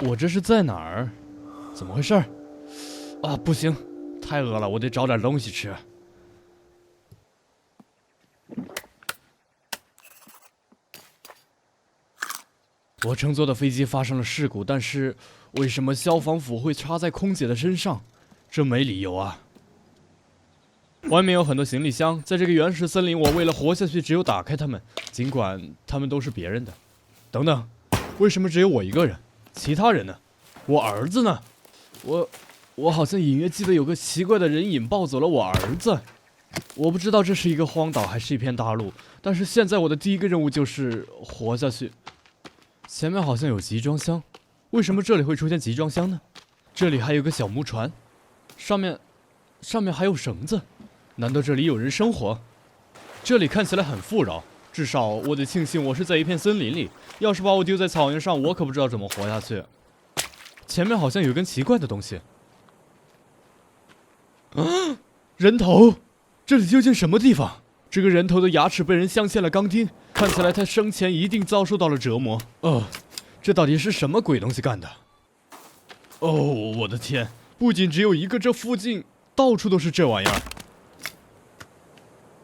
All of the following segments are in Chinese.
我这是在哪儿？怎么回事？啊，不行，太饿了，我得找点东西吃。我乘坐的飞机发生了事故，但是为什么消防斧会插在空姐的身上？这没理由啊！外面有很多行李箱，在这个原始森林，我为了活下去，只有打开它们，尽管它们都是别人的。等等，为什么只有我一个人？其他人呢？我儿子呢？我好像隐约记得有个奇怪的人影抱走了我儿子。我不知道这是一个荒岛还是一片大陆，但是现在我的第一个任务就是活下去。前面好像有集装箱，为什么这里会出现集装箱呢？这里还有个小木船，上面还有绳子，难道这里有人生活？这里看起来很富饶，至少我得庆幸我是在一片森林里，要是把我丢在草原上，我可不知道怎么活下去。前面好像有根奇怪的东西，啊，人头！这里究竟什么地方？这个人头的牙齿被人镶嵌了钢钉，看起来他生前一定遭受到了折磨。这到底是什么鬼东西干的？哦，我的天！不仅只有一个，这附近到处都是这玩意儿。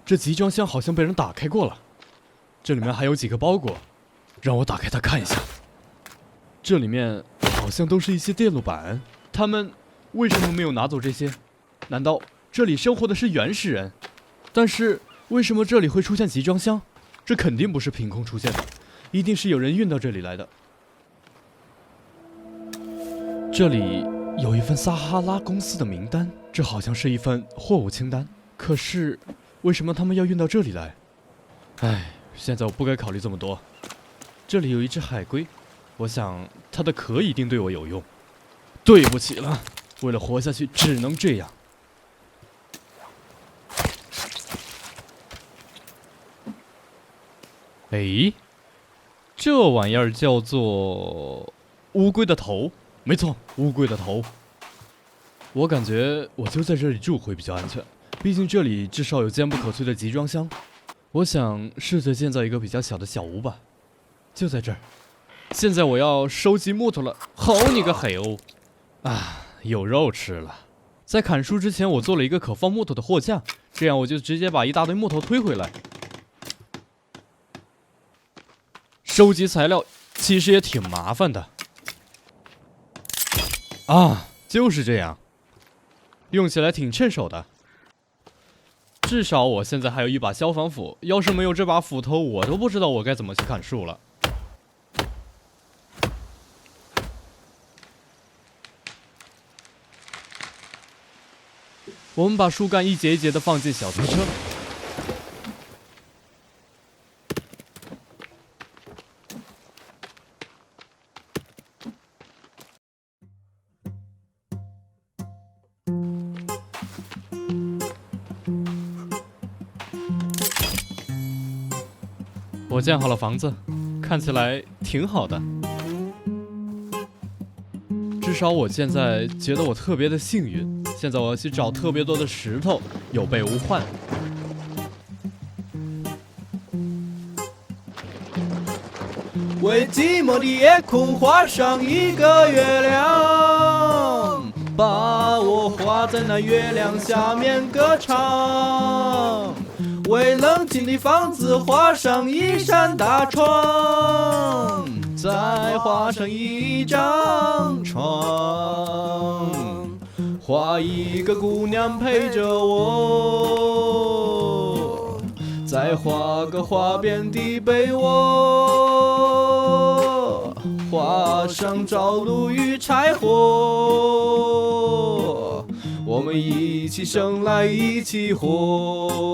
这集装箱好像被人打开过了，这里面还有几个包裹，让我打开它看一下。这里面好像都是一些电路板，他们为什么没有拿走这些？难道这里生活的是原始人？但是为什么这里会出现集装箱？这肯定不是凭空出现的，一定是有人运到这里来的。这里有一份撒哈拉公司的名单，这好像是一份货物清单。可是为什么他们要运到这里来？现在我不该考虑这么多。这里有一只海龟，我想它的壳一定对我有用。对不起了，为了活下去只能这样。这玩意儿叫做乌龟的头，没错，乌龟的头。我感觉我就在这里住会比较安全，毕竟这里至少有坚不可摧的集装箱。我想试着建造一个比较小的小屋吧，就在这儿。现在我要收集木头了，好你个海鸥！有肉吃了。在砍树之前，我做了一个可放木头的货架，这样我就直接把一大堆木头推回来。收集材料其实也挺麻烦的。就是这样，用起来挺趁手的。至少我现在还有一把消防斧，要是没有这把斧头，我都不知道我该怎么去砍树了。我们把树干一节一节地放进小推车。我建好了房子，看起来挺好的。至少我现在觉得我特别的幸运。现在我要去找特别多的石头，有备无患。为寂寞的夜空画上一个月亮，把我画在那月亮下面歌唱。为冷清的房子画上一扇大窗，再画上一张床，画一个姑娘陪着我，再画个花边的被窝，画上朝露与柴火，我们一起生来一起活。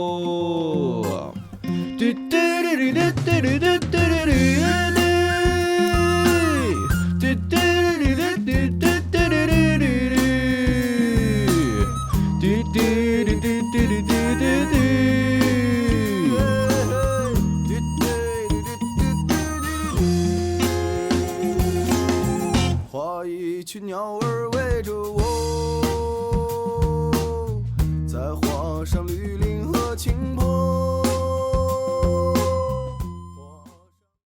画一群鸟儿围着我，